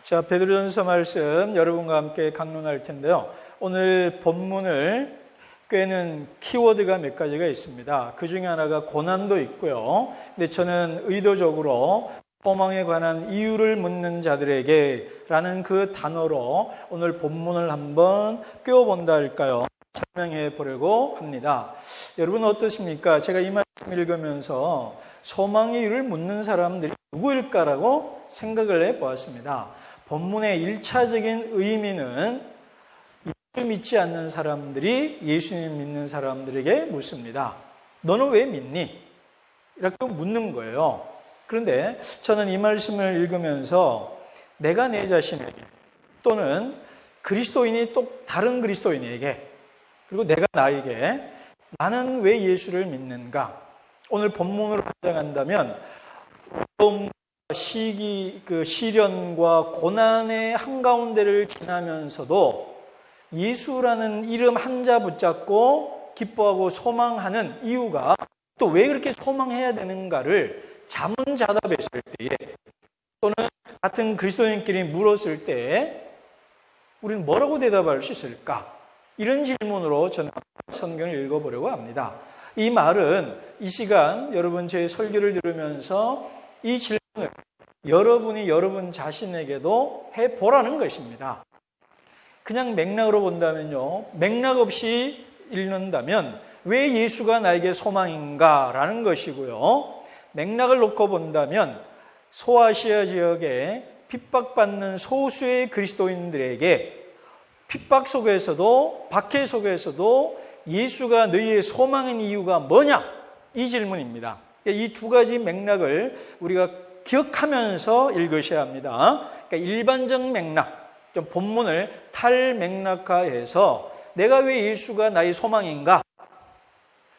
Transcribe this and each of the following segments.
자, 베드로전서 말씀 여러분과 함께 강론할 텐데요. 오늘 본문을 꿰는 키워드가 몇 가지가 있습니다. 그 중에 하나가 고난도 있고요. 근데 저는 의도적으로 소망에 관한 이유를 묻는 자들에게 라는 그 단어로 오늘 본문을 한번 꿰어본다 할까요? 설명해 보려고 합니다. 여러분 어떠십니까? 제가 이 말씀 읽으면서 소망의 이유를 묻는 사람들이 누구일까라고 생각을 해보았습니다. 본문의 1차적인 의미는 예수 믿지 않는 사람들이 예수님 믿는 사람들에게 묻습니다. 너는 왜 믿니? 이렇게 묻는 거예요. 그런데 저는 이 말씀을 읽으면서 내가 내 자신에게 또는 그리스도인이 또 다른 그리스도인에게 그리고 내가 나에게 나는 왜 예수를 믿는가? 오늘 본문으로 가져간다면 시련과 고난의 한가운데를 지나면서도 예수라는 이름 한자 붙잡고 기뻐하고 소망하는 이유가 또 왜 그렇게 소망해야 되는가를 자문자답했을 때에 또는 같은 그리스도인끼리 물었을 때에 우리는 뭐라고 대답할 수 있을까? 이런 질문으로 저는 성경을 읽어보려고 합니다. 이 말은 이 시간 여러분 제 설교를 들으면서 이 질문을 여러분이 여러분 자신에게도 해보라는 것입니다. 그냥 맥락으로 본다면요. 맥락 없이 읽는다면 왜 예수가 나에게 소망인가? 라는 것이고요. 맥락을 놓고 본다면 소아시아 지역에 핍박받는 소수의 그리스도인들에게 핍박 속에서도 박해 속에서도 예수가 너희의 소망인 이유가 뭐냐? 이 질문입니다. 이 두 가지 맥락을 우리가 기억하면서 읽으셔야 합니다. 그러니까 일반적 맥락, 좀 본문을 탈맥락화해서 내가 왜 예수가 나의 소망인가?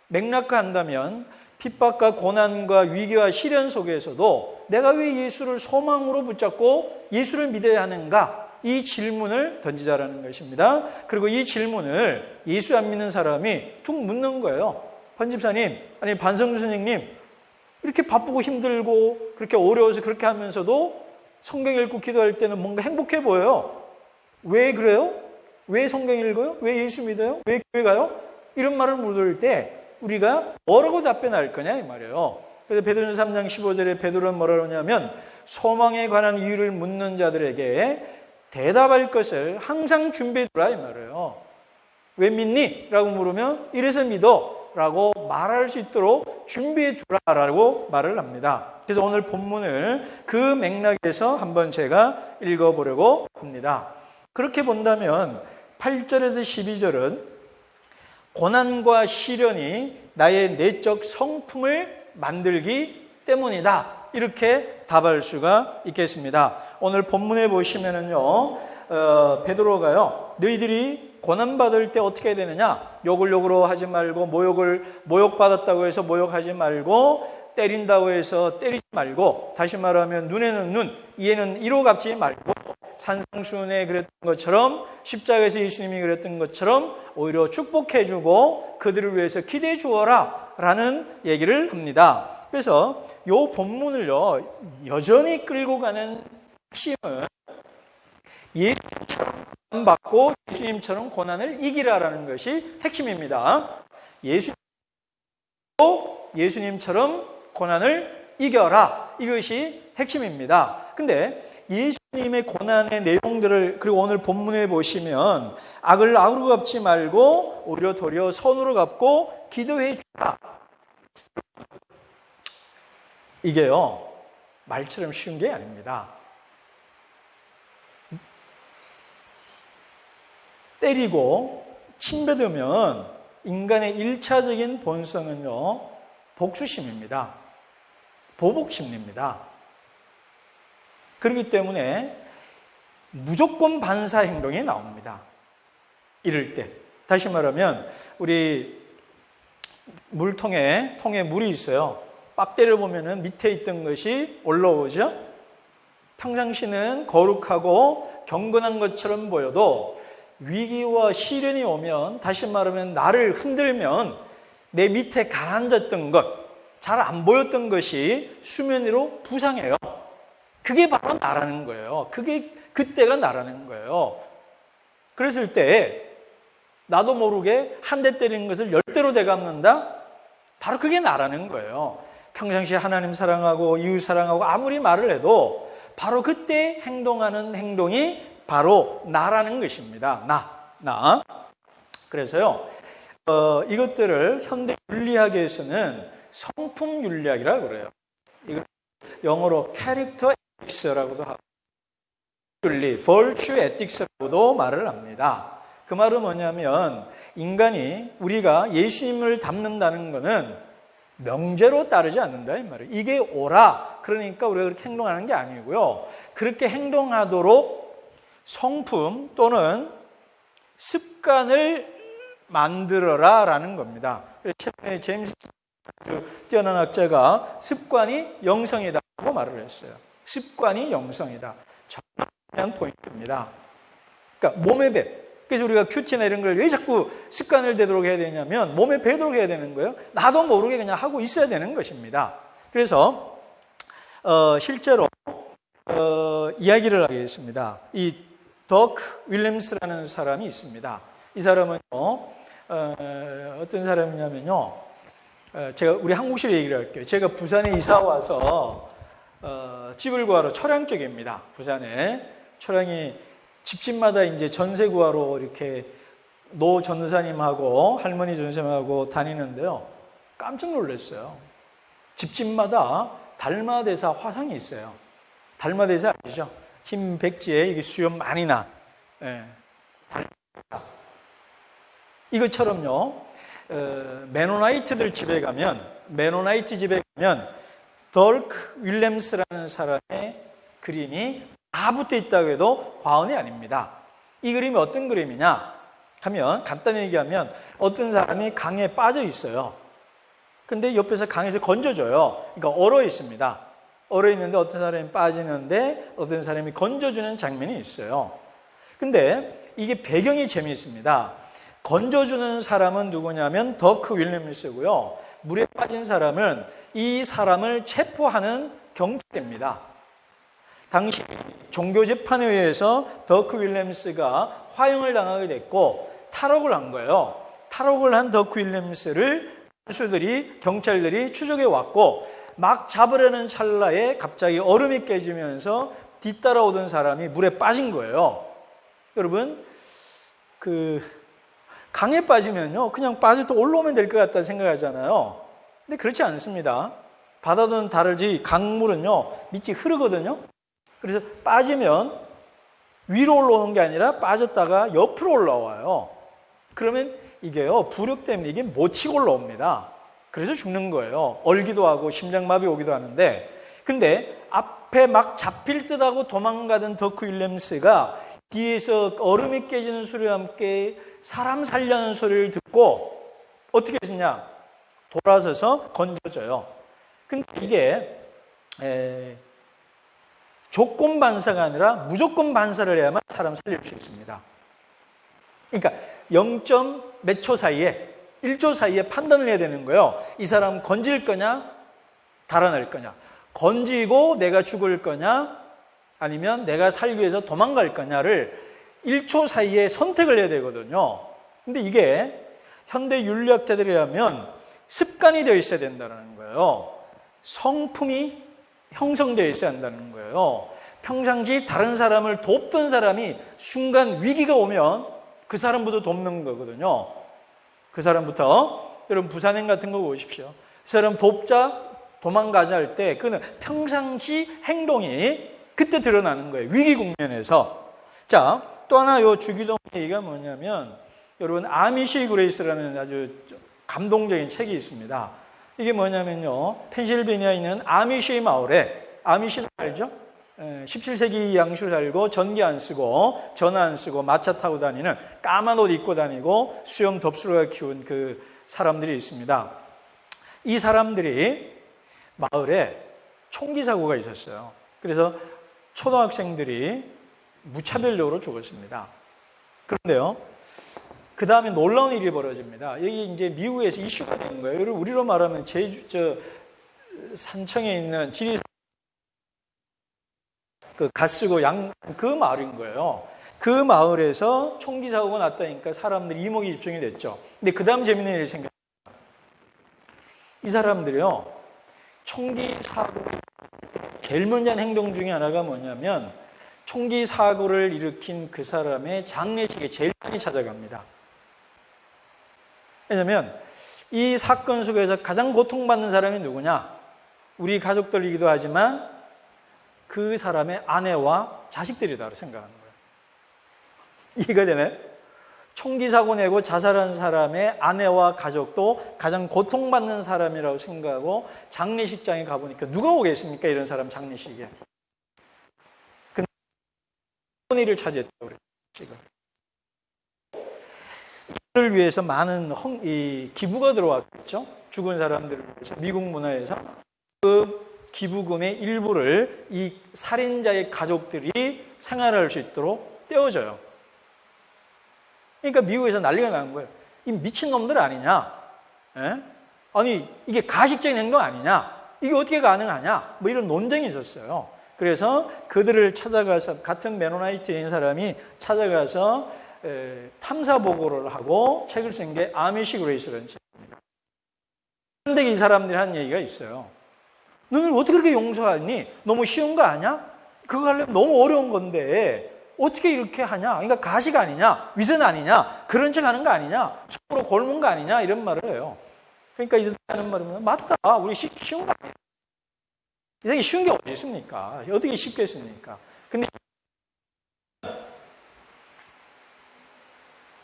맥락화한다면 핍박과 고난과 위기와 시련 속에서도 내가 왜 예수를 소망으로 붙잡고 예수를 믿어야 하는가? 이 질문을 던지자라는 것입니다. 그리고 이 질문을 예수 안 믿는 사람이 툭 묻는 거예요. 판집사님, 아니 반성주 선생님, 이렇게 바쁘고 힘들고 그렇게 어려워서 그렇게 하면서도 성경 읽고 기도할 때는 뭔가 행복해 보여요. 왜 그래요? 왜 성경 읽어요? 왜 예수 믿어요? 왜 교회 가요? 이런 말을 물을 때 우리가 뭐라고 답변할 거냐 이 말이에요. 그래서 베드로전서 3장 15절에 베드로는 뭐라고 하냐면 소망에 관한 이유를 묻는 자들에게 대답할 것을 항상 준비해 두라 이 말이에요. 왜 믿니? 라고 물으면 이래서 믿어 라고 말할 수 있도록 준비해 두라라고 말을 합니다. 그래서 오늘 본문을 그 맥락에서 한번 제가 읽어보려고 합니다. 그렇게 본다면 8절에서 12절은 고난과 시련이 나의 내적 성품을 만들기 때문이다. 이렇게 답할 수가 있겠습니다. 오늘 본문에 보시면은요, 베드로가요, 너희들이 고난받을 때 어떻게 해야 되느냐? 욕으로 하지 말고, 모욕받았다고 해서 모욕하지 말고, 때린다고 해서 때리지 말고, 다시 말하면 눈에는 눈, 이에는 이로 갚지 말고, 산상수훈에 그랬던 것처럼, 십자가에서 예수님이 그랬던 것처럼, 오히려 축복해주고, 그들을 위해서 기대해 주어라, 라는 얘기를 합니다. 그래서 이 본문을요, 여전히 끌고 가는 핵심은 예수님처럼 받고 예수님처럼 고난을 이기라라는 것이 핵심입니다. 예수님처럼 고난을 이겨라. 이것이 핵심입니다. 근데 예수님의 고난의 내용들을 그리고 오늘 본문에 보시면 악을 악으로 갚지 말고 오히려 도리어 선으로 갚고 기도해 주라. 이게요, 말처럼 쉬운 게 아닙니다. 때리고 침뱉으면 인간의 1차적인 본성은요, 복수심입니다. 보복심리입니다. 그렇기 때문에 무조건 반사 행동이 나옵니다. 이럴 때. 다시 말하면 우리 통에 물이 있어요. 빡대를 보면은 밑에 있던 것이 올라오죠. 평상시는 거룩하고 경건한 것처럼 보여도 위기와 시련이 오면, 다시 말하면 나를 흔들면 내 밑에 가라앉았던 것, 잘 안 보였던 것이 수면 위로 부상해요. 그게 바로 나라는 거예요. 그게 그때가 나라는 거예요. 그랬을 때 나도 모르게 한 대 때리는 것을 10대로 되갚는다? 바로 그게 나라는 거예요. 평상시에 하나님 사랑하고 이웃 사랑하고 아무리 말을 해도 바로 그때 행동하는 행동이 바로 나라는 것입니다. 나. 그래서요, 이것들을 현대 윤리학에서는 성품 윤리학이라고 그래요. 이거 영어로 캐릭터 에틱스라고도 하고 윤리, virtue ethics라고도 말을 합니다. 그 말은 뭐냐면 인간이 우리가 예수님을 닮는다는 것은 명제로 따르지 않는다 이 말이에요. 이게 옳아. 그러니까 우리가 그렇게 행동하는 게 아니고요. 그렇게 행동하도록 성품 또는 습관을 만들어라라는 겁니다. 최근에 제임스 뛰어난 학자가 습관이 영성이다고 말을 했어요. 습관이 영성이다. 중요한 포인트입니다. 그러니까 몸에 배. 그래서 우리가 큐티나 이런 걸 왜 자꾸 습관을 되도록 해야 되냐면 몸에 배도록 해야 되는 거예요. 나도 모르게 그냥 하고 있어야 되는 것입니다. 그래서 실제로 이야기를 하겠습니다. 이 더크 윌리엄스라는 사람이 있습니다. 이 사람은 어떤 사람이냐면요. 제가 우리 한국식 얘기를 할게요. 제가 부산에 이사 와서 집을 구하러 초량 쪽입니다. 부산에 초량이 집집마다 이제 전세 구하러 이렇게 노 전도사님하고 할머니 전도사님하고 다니는데요. 깜짝 놀랐어요. 집집마다 달마대사 화상이 있어요. 달마대사 아시죠? 흰 백지에 이게 수염 많이 난. 예. 달마대사. 이것처럼요. 메노나이트들 집에 가면 메노나이트 집에 가면 더크 윌리엄스라는 사람의 그림이 다 붙어 있다고 해도 과언이 아닙니다. 이 그림이 어떤 그림이냐 하면 간단히 얘기하면 어떤 사람이 강에 빠져 있어요. 근데 옆에서 강에서 건져줘요. 그러니까 얼어 있습니다. 얼어 있는데 어떤 사람이 빠지는데 어떤 사람이 건져주는 장면이 있어요. 근데 이게 배경이 재미있습니다. 건져주는 사람은 누구냐면 더크 윌리엄스고요. 물에 빠진 사람은 이 사람을 체포하는 경찰입니다. 당시 종교재판에 의해서 더크 윌리엄스가 화형을 당하게 됐고 탈옥을 한 거예요. 탈옥을 한 더크 윌리엄스를 경찰들이 추적해 왔고 막 잡으려는 찰나에 갑자기 얼음이 깨지면서 뒤따라오던 사람이 물에 빠진 거예요. 여러분, 강에 빠지면요, 그냥 빠져도 올라오면 될 것 같다 생각하잖아요. 근데 그렇지 않습니다. 바다는 다르지 강물은요, 밑이 흐르거든요. 그래서 빠지면 위로 올라오는 게 아니라 빠졌다가 옆으로 올라와요. 그러면 이게요, 부력 때문에 이게 못 치고 올라옵니다. 그래서 죽는 거예요. 얼기도 하고 심장마비 오기도 하는데, 근데 앞에 막 잡힐 듯하고 도망가던 더크 윌리엄스가 뒤에서 얼음이 깨지는 소리와 함께 사람 살려는 소리를 듣고 어떻게 했냐? 돌아서서 건져져요. 근데 이게 조건 반사가 아니라 무조건 반사를 해야만 사람 살릴 수 있습니다. 그러니까 0. 몇 초 사이에 1초 사이에 판단을 해야 되는 거예요. 이 사람 건질 거냐 달아날 거냐, 건지고 내가 죽을 거냐 아니면 내가 살기 위해서 도망갈 거냐를 1초 사이에 선택을 해야 되거든요. 근데 이게 현대 윤리학자들에 의하면 습관이 되어 있어야 된다는 거예요. 성품이 형성되어 있어야 한다는 거예요. 평상시 다른 사람을 돕던 사람이 순간 위기가 오면 그 사람부터 돕는 거거든요. 그 사람부터. 여러분 부산행 같은 거 보십시오. 그 사람 돕자 도망가자 할 때 그는 평상시 행동이 그때 드러나는 거예요. 위기 국면에서. 자, 또 하나 요 주기도문 얘기가 뭐냐면 여러분 아미시 그레이스라는 아주 감동적인 책이 있습니다. 이게 뭐냐면요, 펜실베니아에 있는 아미시 마을에, 아미시는 알죠? 17세기 양슈 살고 전기 안 쓰고 전화 안 쓰고 마차 타고 다니는 까만 옷 입고 다니고 수염 덥수루가 키운 그 사람들이 있습니다. 이 사람들이 마을에 총기 사고가 있었어요. 그래서 초등학생들이 무차별적으로 죽었습니다. 그런데요, 그 다음에 놀라운 일이 벌어집니다. 여기 이제 미국에서 이슈가 된 거예요. 우리로 말하면 산청에 있는 그 갓쓰고 그 마을인 거예요. 그 마을에서 총기 사고가 났다니까 사람들이 이목이 집중이 됐죠. 근데 그 다음 재밌는 일이 생겼어요. 이 사람들이요, 총기 사고 제일 먼저 한 행동 중에 하나가 뭐냐면 총기 사고를 일으킨 그 사람의 장례식에 제일 많이 찾아갑니다. 왜냐하면 이 사건 속에서 가장 고통받는 사람이 누구냐? 우리 가족들이기도 하지만 그 사람의 아내와 자식들이라고 생각하는 거예요. 이해가 되네? 총기 사고 내고 자살한 사람의 아내와 가족도 가장 고통받는 사람이라고 생각하고 장례식장에 가보니까 누가 오겠습니까? 이런 사람 장례식에. 근데 일을 차지했다고 그래요. 이를 위해서 많은 기부가 들어왔겠죠. 죽은 사람들을 위해서 미국 문화에서 그 기부금의 일부를 이 살인자의 가족들이 생활할 수 있도록 떼어줘요. 그러니까 미국에서 난리가 나는 거예요. 이 미친놈들 아니냐? 에? 아니 이게 가식적인 행동 아니냐? 이게 어떻게 가능하냐? 뭐 이런 논쟁이 있었어요. 그래서 그들을 찾아가서 같은 메노나이트인 사람이 찾아가서 탐사 보고를 하고 책을 쓴 게 아미시 그레이스라는 책입니다. 그런데 이 사람들이 한 얘기가 있어요. 너는 어떻게 그렇게 용서하니? 너무 쉬운 거 아니야? 그거 하려면 너무 어려운 건데 어떻게 이렇게 하냐? 그러니까 가식 아니냐? 위선 아니냐? 그런 척 하는 거 아니냐? 속으로 골문 거 아니냐? 이런 말을 해요. 그러니까 이들 하는 말은 맞다. 우리 쉬운 거 아니야? 이게 쉬운 게 어디 있습니까? 어떻게 쉽겠습니까? 근데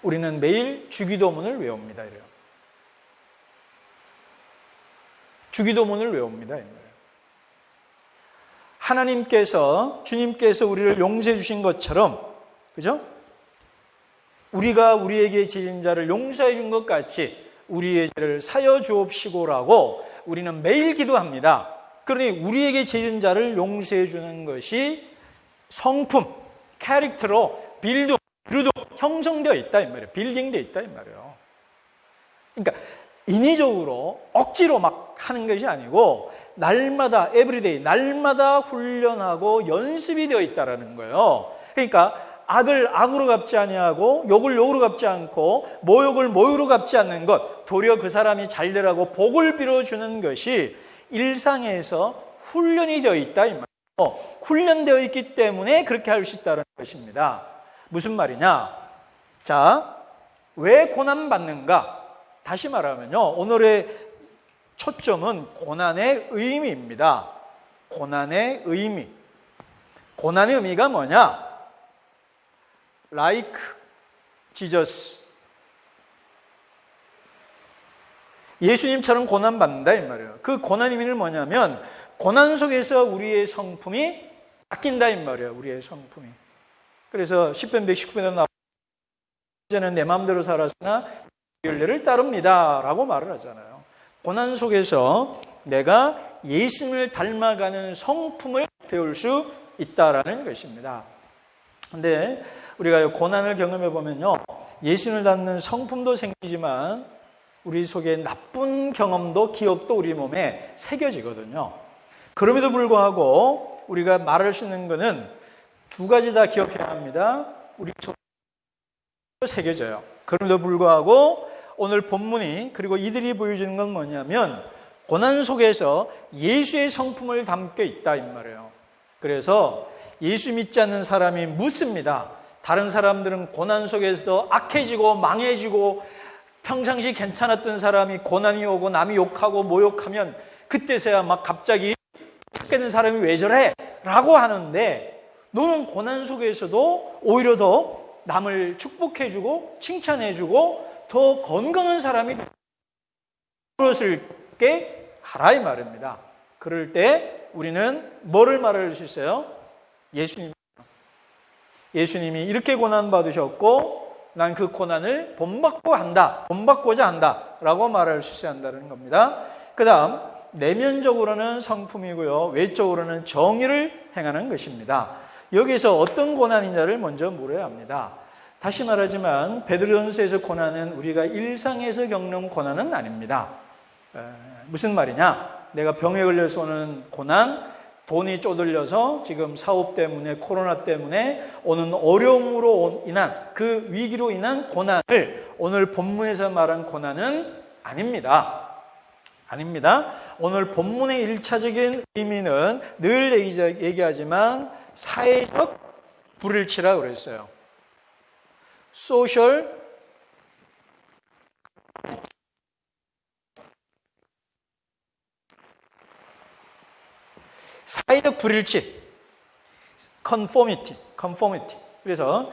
우리는 매일 주기도문을 외웁니다. 이래요. 주기도문을 외웁니다. 하나님께서, 주님께서 우리를 용서해 주신 것처럼, 그죠? 우리가 우리에게 지은 자를 용서해 준 것 같이 우리의 죄를 사여 주옵시고라고 우리는 매일 기도합니다. 그러니 우리에게 지은 자를 용서해 주는 것이 성품, 캐릭터로 빌드, 형성되어 있다 이 말이에요. 빌딩되어 있다 이 말이에요. 그러니까 인위적으로 억지로 막 하는 것이 아니고 날마다 에브리데이 날마다 훈련하고 연습이 되어 있다라는 거예요. 그러니까 악을 악으로 갚지 아니하고 욕을 욕으로 갚지 않고 모욕을 모욕으로 갚지 않는 것, 도리어 그 사람이 잘 되라고 복을 빌어주는 것이 일상에서 훈련이 되어 있다 이 말이에요. 훈련되어 있기 때문에 그렇게 할 수 있다는 것입니다. 무슨 말이냐? 자, 왜 고난받는가? 다시 말하면요, 오늘의 초점은 고난의 의미입니다. 고난의 의미. 고난의 의미가 뭐냐? Like Jesus. 예수님처럼 고난받는다 이 말이에요. 그 고난 의미는 뭐냐면 고난 속에서 우리의 성품이 바뀐다 이 말이에요. 우리의 성품이. 그래서 10편 119편에 나오는 이제는 내 마음대로 살았으나 윤례를 따릅니다 라고 말을 하잖아요. 고난 속에서 내가 예수님을 닮아가는 성품을 배울 수 있다라는 것입니다. 그런데 우리가 고난을 경험해 보면요, 예수님을 닮는 성품도 생기지만 우리 속에 나쁜 경험도 기억도 우리 몸에 새겨지거든요. 그럼에도 불구하고 우리가 말할 수 있는 것은 두 가지 다 기억해야 합니다. 우리 속에 새겨져요. 그럼에도 불구하고 오늘 본문이 그리고 이들이 보여주는 건 뭐냐면 고난 속에서 예수의 성품을 담고 있다 이 말이에요. 그래서 예수 믿지 않는 사람이 묻습니다. 다른 사람들은 고난 속에서 악해지고 망해지고 평상시 괜찮았던 사람이 고난이 오고 남이 욕하고 모욕하면 그때서야 막 갑자기 착게 된 사람이 왜 저래? 라고 하는데 너는 고난 속에서도 오히려 더 남을 축복해주고 칭찬해주고 더 건강한 사람이 그것을 게 하라 이 말입니다. 그럴 때 우리는 뭐를 말할 수 있어요? 예수님이 이렇게 고난받으셨고 난 그 고난을 본받고자 한다 라고 말할 수 있어야 한다는 겁니다. 그 다음 내면적으로는 성품이고요, 외적으로는 정의를 행하는 것입니다. 여기서 어떤 고난이냐를 먼저 물어야 합니다. 다시 말하지만 베드로전서에서 고난은 우리가 일상에서 겪는 고난은 아닙니다. 무슨 말이냐? 내가 병에 걸려서 오는 고난, 돈이 쪼들려서 지금 사업 때문에 코로나 때문에 오는 어려움으로 인한 그 위기로 인한 고난을 오늘 본문에서 말한 고난은 아닙니다. 아닙니다. 오늘 본문의 일차적인 의미는 늘 얘기하지만 사회적 불일치라고 그랬어요. 소셜 사회적 불일치, conformity. 그래서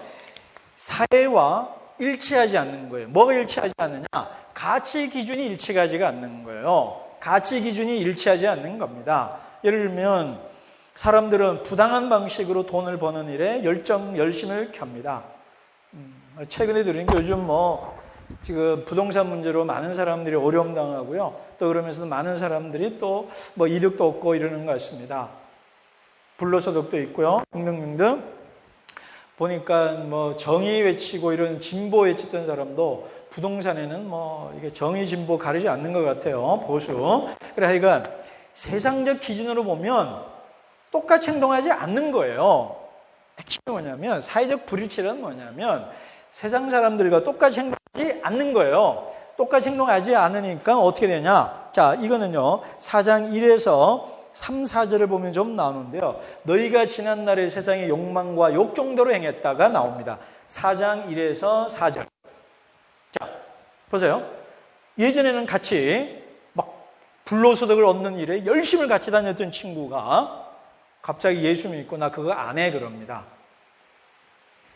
사회와 일치하지 않는 거예요. 뭐가 일치하지 않느냐? 가치 기준이 일치하지가 않는 거예요. 가치 기준이 일치하지 않는 겁니다. 예를 들면 사람들은 부당한 방식으로 돈을 버는 일에 열심을 켭니다. 최근에 들은 게 요즘 지금 부동산 문제로 많은 사람들이 어려움 당하고요. 또 그러면서 많은 사람들이 또 이득도 얻고 이러는 것 같습니다. 불로소득도 있고요. 등등등등. 보니까 정의 외치고 이런 진보 외쳤던 사람도 부동산에는 이게 정의 진보 가리지 않는 것 같아요. 보수. 그래 하여간 세상적 기준으로 보면 똑같이 행동하지 않는 거예요. 핵심이 뭐냐면 사회적 불일치는 뭐냐면 세상 사람들과 똑같이 행동하지 않는 거예요. 똑같이 행동하지 않으니까 어떻게 되냐? 자, 이거는요. 4장 1에서 3, 4절을 보면 좀 나오는데요. 너희가 지난날의 세상의 욕망과 욕정대로 행했다가 나옵니다. 4장 1에서 4절. 자, 보세요. 예전에는 같이 불로소득을 얻는 일에 열심을 같이 다녔던 친구가 갑자기 예수 믿고 나 그거 안 해 그럽니다.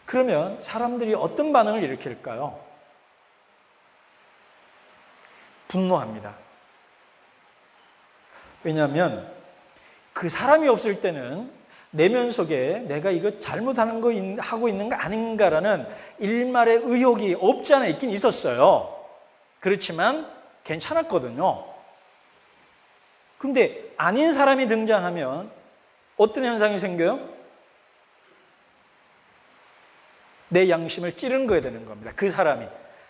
그러면 사람들이 어떤 반응을 일으킬까요? 분노합니다. 왜냐하면 그 사람이 없을 때는 내면 속에 내가 이거 잘못하는 거 하고 있는 거 아닌가라는 일말의 의혹이 없지 않아 있긴 있었어요. 그렇지만 괜찮았거든요. 근데 아닌 사람이 등장하면 어떤 현상이 생겨요? 내 양심을 찌르는 거야 되는 겁니다. 그 사람이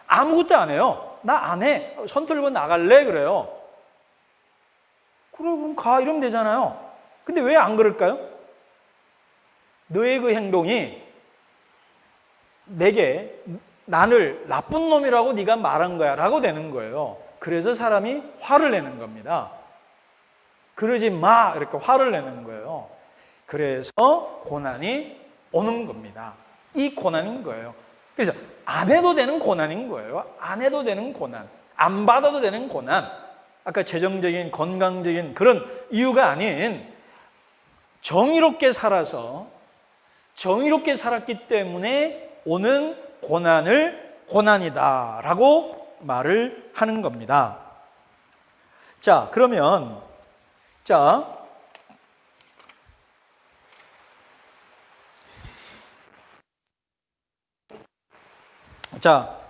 아무것도 안 해요. 나 안 해. 손 들고 나갈래 그래요. 그래 그럼 가 이러면 되잖아요. 근데 왜 안 그럴까요? 너의 그 행동이 내게 나를 나쁜 놈이라고 네가 말한 거야 라고 되는 거예요. 그래서 사람이 화를 내는 겁니다. 그러지 마 이렇게 화를 내는 거예요. 그래서 고난이 오는 겁니다. 이 고난인 거예요. 그래서 안 해도 되는 고난인 거예요. 안 해도 되는 고난. 안 받아도 되는 고난. 아까 재정적인 건강적인 그런 이유가 아닌 정의롭게 살아서 정의롭게 살았기 때문에 오는 고난을 고난이다라고 말을 하는 겁니다. 자, 그러면 자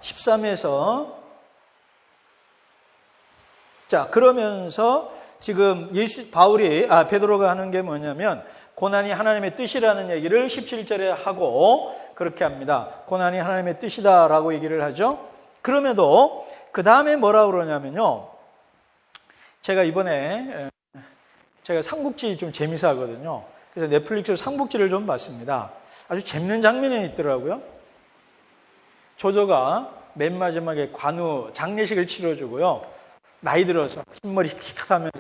13에서 그러면서 지금 베드로가 하는 게 뭐냐면 고난이 하나님의 뜻이라는 얘기를 17절에 하고 그렇게 합니다. 고난이 하나님의 뜻이다라고 얘기를 하죠. 그럼에도 그 다음에 뭐라고 그러냐면요. 제가 이번에 제가 삼국지 좀 재미서 하거든요. 그래서 넷플릭스로 삼국지를 좀 봤습니다. 아주 재밌는 장면이 있더라고요. 조조가 맨 마지막에 관우 장례식을 치러주고요. 나이 들어서 흰머리 킥 하면서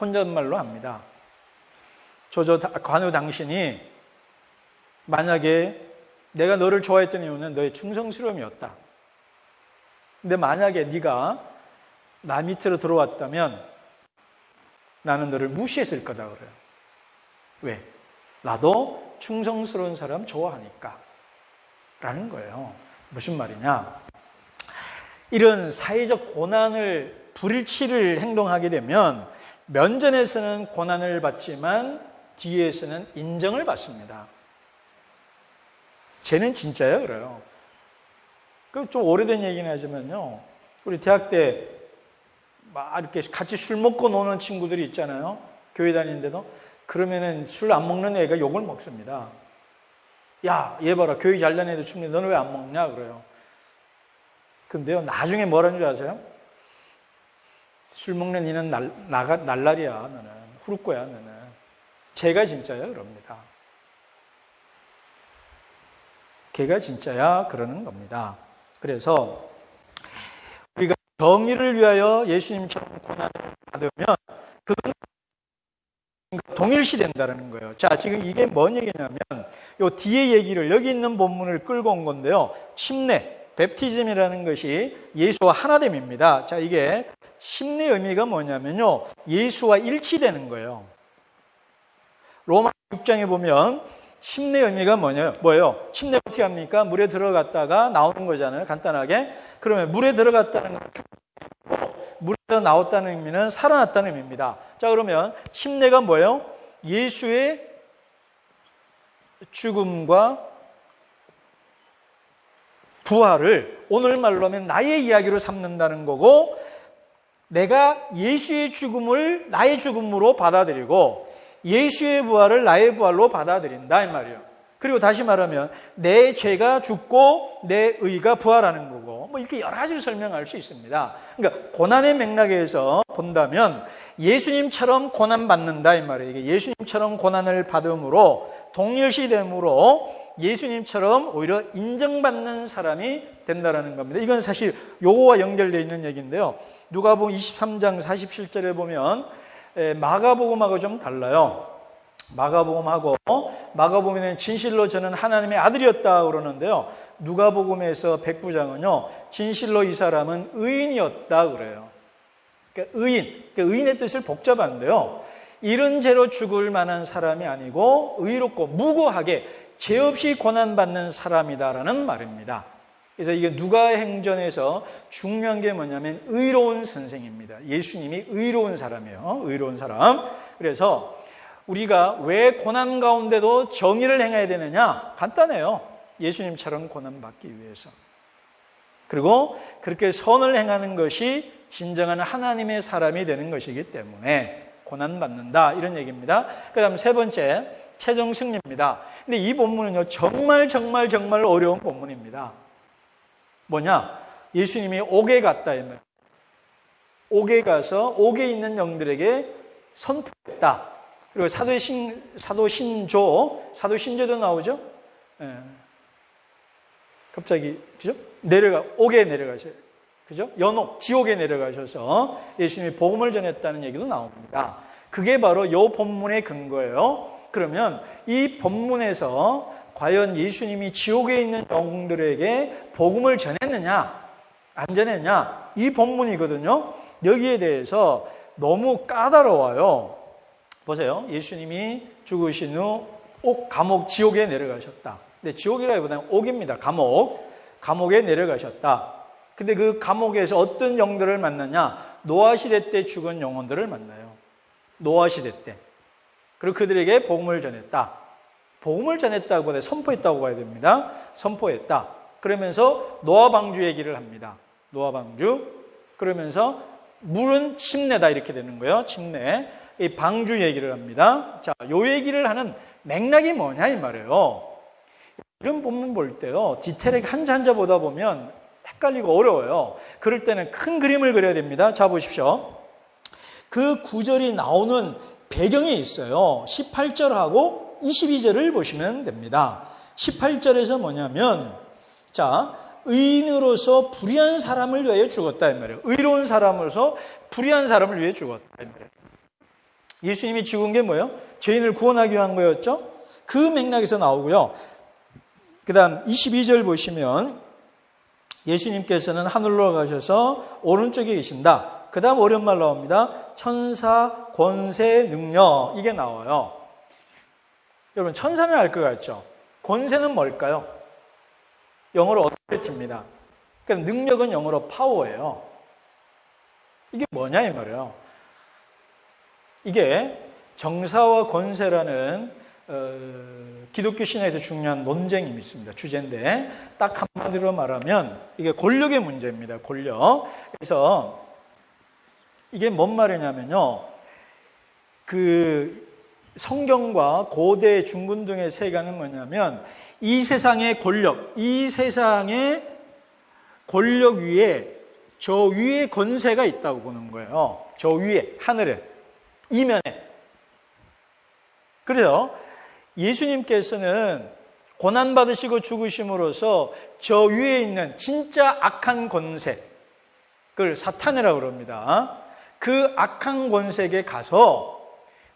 혼잣말로 합니다. 조조 관우 당신이 만약에 내가 너를 좋아했던 이유는 너의 충성스러움이었다. 근데 만약에 네가 나 밑으로 들어왔다면 나는 너를 무시했을 거다 그래요. 왜? 나도 충성스러운 사람 좋아하니까 라는 거예요. 무슨 말이냐? 이런 사회적 고난을 불일치를 행동하게 되면 면전에서는 고난을 받지만 뒤에서는 인정을 받습니다. 쟤는 진짜예요, 그래요. 좀 오래된 얘기는 하지만요. 우리 대학 때 막 이렇게 같이 술 먹고 노는 친구들이 있잖아요. 교회 다니는데도. 그러면은 술 안 먹는 애가 욕을 먹습니다. 야, 얘 봐라. 교회 잘 다니는 애도 충분히 너는 왜 안 먹냐? 그래요. 근데요, 나중에 뭐라는 줄 아세요? 술 먹는 이는 날라리야, 너는. 후루꼬야, 너는. 쟤가 진짜야, 그럽니다. 걔가 진짜야, 그러는 겁니다. 그래서 우리가 정의를 위하여 예수님처럼 고난을 받으면 그건 동일시 된다는 거예요. 자, 지금 이게 뭔 얘기냐면 요 뒤에 얘기를 여기 있는 본문을 끌고 온 건데요. 침례, 베프티즘이라는 것이 예수와 하나됨입니다. 자, 이게 침례 의미가 뭐냐면요. 예수와 일치되는 거예요. 로마 6장에 보면 침례 의미가 뭐예요? 침례 어떻게 합니까? 물에 들어갔다가 나오는 거잖아요. 간단하게. 그러면 물에 들어갔다는 건 물에서 나왔다는 의미는 살아났다는 의미입니다. 자, 그러면 침례가 뭐예요? 예수의 죽음과 부활을 오늘 말로 하면 나의 이야기로 삼는다는 거고, 내가 예수의 죽음을 나의 죽음으로 받아들이고 예수의 부활을 나의 부활로 받아들인다, 이 말이에요. 그리고 다시 말하면 내 죄가 죽고 내 의가 부활하는 거고, 뭐 이렇게 여러 가지로 설명할 수 있습니다. 그러니까 고난의 맥락에서 본다면 예수님처럼 고난받는다, 이 말이에요. 이게 예수님처럼 고난을 받음으로 동일시됨으로 예수님처럼 오히려 인정받는 사람이 된다는 겁니다. 이건 사실 요거와 연결되어 있는 얘기인데요. 누가복음 23장 47절에 보면 마가복음하고 좀 달라요. 마가복음에는 진실로 저는 하나님의 아들이었다 그러는데요. 누가복음에서 백부장은요, 진실로 이 사람은 의인이었다 그래요. 그러니까 의인의 뜻을 복잡한데요. 이런 죄로 죽을 만한 사람이 아니고 의롭고 무고하게 죄 없이 고난받는 사람이다라는 말입니다. 그래서 이게 누가행전에서 중요한 게 뭐냐면 의로운 선생입니다. 예수님이 의로운 사람이에요. 의로운 사람. 그래서 우리가 왜 고난 가운데도 정의를 행해야 되느냐? 간단해요. 예수님처럼 고난받기 위해서. 그리고 그렇게 선을 행하는 것이 진정한 하나님의 사람이 되는 것이기 때문에 고난받는다, 이런 얘기입니다. 그 다음 세 번째, 최종 승리입니다. 근데 이 본문은요, 정말 어려운 본문입니다. 뭐냐? 예수님이 옥에 갔다, 이 말. 옥에 가서 옥에 있는 영들에게 선포했다. 그리고 사도 신조도 나오죠? 예. 갑자기, 그죠? 옥에 내려가셔요. 그죠? 연옥, 지옥에 내려가셔서 예수님이 복음을 전했다는 얘기도 나옵니다. 그게 바로 이 본문의 근거예요. 그러면 이 본문에서 과연 예수님이 지옥에 있는 영웅들에게 복음을 전했느냐, 안 전했냐, 이 본문이거든요. 여기에 대해서 너무 까다로워요. 보세요. 예수님이 죽으신 후 감옥, 지옥에 내려가셨다. 근데 지옥이라기보다는 옥입니다. 감옥에 내려가셨다. 근데 그 감옥에서 어떤 영들을 만나냐? 노아시대 때 죽은 영혼들을 만나요. 노아시대 때. 그리고 그들에게 복음을 전했다. 복음을 전했다고 해야 선포했다고 봐야 됩니다. 선포했다. 그러면서 노아 방주 얘기를 합니다. 노아 방주. 그러면서 물은 침례다, 이렇게 되는 거예요. 침례. 이 방주 얘기를 합니다. 자, 요 얘기를 하는 맥락이 뭐냐, 이 말이에요. 이런 본문 볼 때요, 디테일하게 한자 보다 보면 헷갈리고 어려워요. 그럴 때는 큰 그림을 그려야 됩니다. 자, 보십시오. 그 구절이 나오는 배경이 있어요. 18절하고 22절을 보시면 됩니다. 18절에서 뭐냐면, 자, 의인으로서 불의한 사람을 위하여 죽었다, 이 말이에요. 의로운 사람으로서 불의한 사람을 위해 죽었다, 이 말이에요. 예수님이 죽은 게 뭐예요? 죄인을 구원하기 위한 거였죠? 그 맥락에서 나오고요. 그 다음 22절 보시면 예수님께서는 하늘로 가셔서 오른쪽에 계신다. 그 다음 어려운 말 나옵니다. 천사, 권세, 능력, 이게 나와요. 여러분, 천사는 알 것 같죠? 권세는 뭘까요? 영어로 어토리티입니다. 그러니까 능력은 영어로 파워예요. 이게 뭐냐, 이 말이에요. 이게 정사와 권세라는 기독교 신학에서 중요한 논쟁이 있습니다. 주제인데 딱 한마디로 말하면 이게 권력의 문제입니다. 권력. 그래서 이게 뭔 말이냐면요. 그 성경과 고대 중군 등의 세계는 뭐냐면 이 세상의 권력 위에 저 위에 권세가 있다고 보는 거예요. 저 위에, 하늘에, 이면에. 그래서 예수님께서는 고난받으시고 죽으심으로써 저 위에 있는 진짜 악한 권세, 그걸 사탄이라고 그럽니다. 그 악한 권세에 가서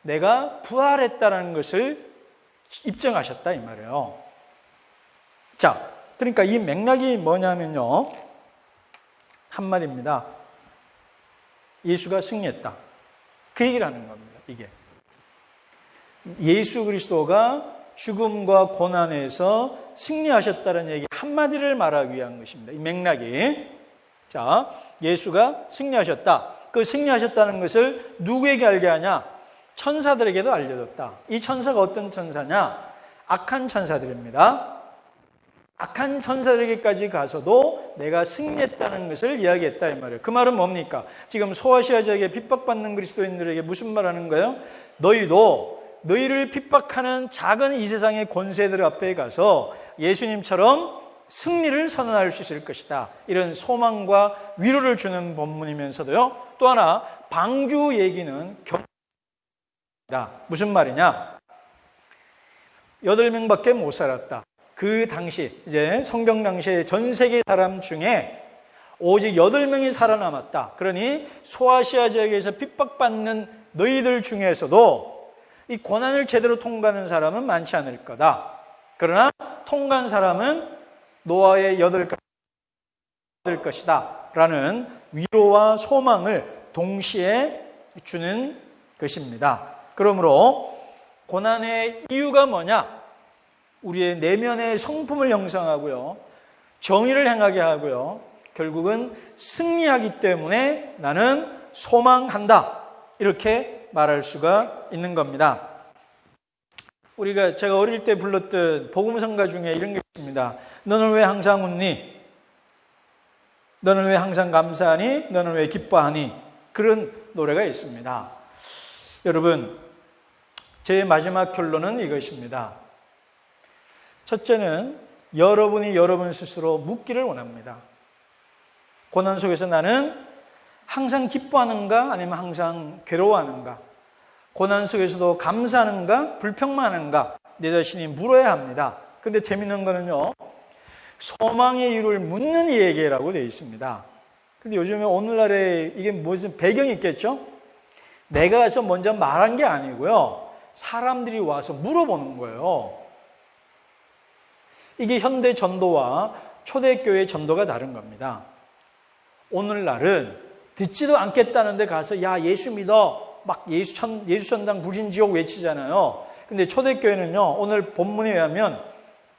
내가 부활했다는 것을 입증하셨다 이 말이에요. 자, 그러니까 이 맥락이 뭐냐면요, 한마디입니다. 예수가 승리했다, 그 얘기를 하는 겁니다. 이게 예수 그리스도가 죽음과 고난에서 승리하셨다는 얘기 한마디를 말하기 위한 것입니다. 이 맥락이. 자, 예수가 승리하셨다. 그 승리하셨다는 것을 누구에게 알게 하냐? 천사들에게도 알려줬다. 이 천사가 어떤 천사냐? 악한 천사들입니다. 악한 천사들에게까지 가서도 내가 승리했다는 것을 이야기했다 이 말이에요. 그 말은 뭡니까? 지금 소아시아 지역에 핍박받는 그리스도인들에게 무슨 말 하는 거예요? 너희도 너희를 핍박하는 작은 이 세상의 권세들 앞에 가서 예수님처럼 승리를 선언할 수 있을 것이다. 이런 소망과 위로를 주는 본문이면서도요, 또 하나 방주 얘기는 경고다. 무슨 말이냐? 8명밖에 못 살았다. 그 당시, 이제 성경 당시에 전 세계 사람 중에 오직 8명이 살아남았다. 그러니 소아시아 지역에서 핍박받는 너희들 중에서도 이 고난을 제대로 통과하는 사람은 많지 않을 거다. 그러나 통과한 사람은 노아의 8가지 것이다 라는 위로와 소망을 동시에 주는 것입니다. 그러므로 고난의 이유가 뭐냐? 우리의 내면의 성품을 형성하고요, 정의를 행하게 하고요, 결국은 승리하기 때문에 나는 소망한다, 이렇게 말할 수가 있는 겁니다. 제가 어릴 때 불렀던 복음성가 중에 이런 게 있습니다. 너는 왜 항상 웃니? 너는 왜 항상 감사하니? 너는 왜 기뻐하니? 그런 노래가 있습니다. 여러분, 제 마지막 결론은 이것입니다. 첫째는 여러분이 여러분 스스로 묻기를 원합니다. 고난 속에서 나는 항상 기뻐하는가? 아니면 항상 괴로워하는가? 고난 속에서도 감사하는가? 불평만하는가? 내 자신이 물어야 합니다. 근데 재밌는 거는요, 소망의 이유를 묻는 얘기라고 되어 있습니다. 근데 요즘에 오늘날에 이게 무슨 배경이 있겠죠? 내가 가서 먼저 말한 게 아니고요, 사람들이 와서 물어보는 거예요. 이게 현대 전도와 초대교회 전도가 다른 겁니다. 오늘날은 듣지도 않겠다는 데 가서 야 예수 믿어 막 예수 천당 불신지옥 외치잖아요. 근데 초대교회는요, 오늘 본문에 의하면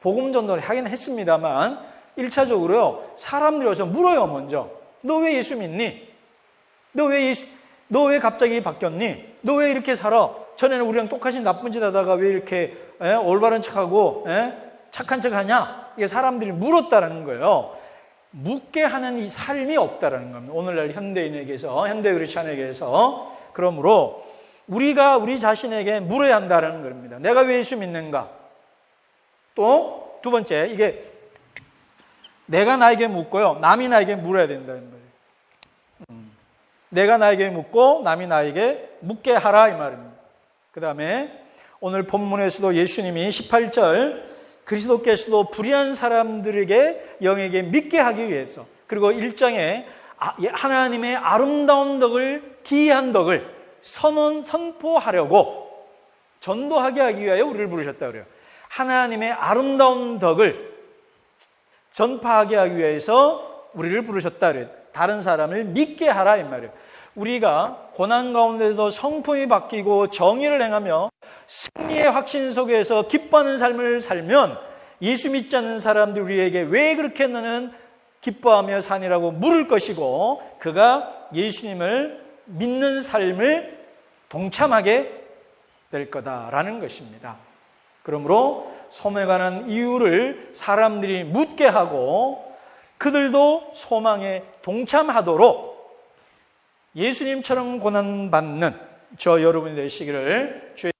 복음 전도를 하긴 했습니다만 1차적으로요, 사람들이 와서 물어요. 먼저 너 왜 예수 믿니? 너 왜 갑자기 바뀌었니? 너 왜 이렇게 살아? 전에는 우리랑 똑같이 나쁜 짓 하다가 왜 이렇게 올바른 척하고 착한 척하냐? 이게 사람들이 물었다라는 거예요. 묻게 하는 이 삶이 없다라는 겁니다. 오늘날 현대인에게서, 현대 크리스찬에게서. 그러므로 우리가 우리 자신에게 물어야 한다는 겁니다. 내가 왜 예수 믿는가? 또 두 번째, 이게 내가 나에게 묻고요, 남이 나에게 물어야 된다는 거예요. 내가 나에게 묻고 남이 나에게 묻게 하라 이 말입니다. 그 다음에 오늘 본문에서도 예수님이 18절 그리스도께서도 불의한 사람들에게 영에게 믿게 하기 위해서, 그리고 1장에 하나님의 아름다운 덕을, 기이한 덕을 선포하려고 전도하게 하기 위하여 우리를 부르셨다 그래요. 하나님의 아름다운 덕을 전파하게 하기 위해서 우리를 부르셨다 그래요. 다른 사람을 믿게 하라 이 말이에요. 우리가 고난 가운데도 성품이 바뀌고 정의를 행하며 승리의 확신 속에서 기뻐하는 삶을 살면 예수 믿지 않는 사람들이 우리에게 왜 그렇게 너는 기뻐하며 사니라고 물을 것이고, 그가 예수님을 믿는 삶을 동참하게 될 거다라는 것입니다. 그러므로 소망에 관한 이유를 사람들이 묻게 하고 그들도 소망에 동참하도록 예수님처럼 고난받는 저 여러분이 되시기를 주의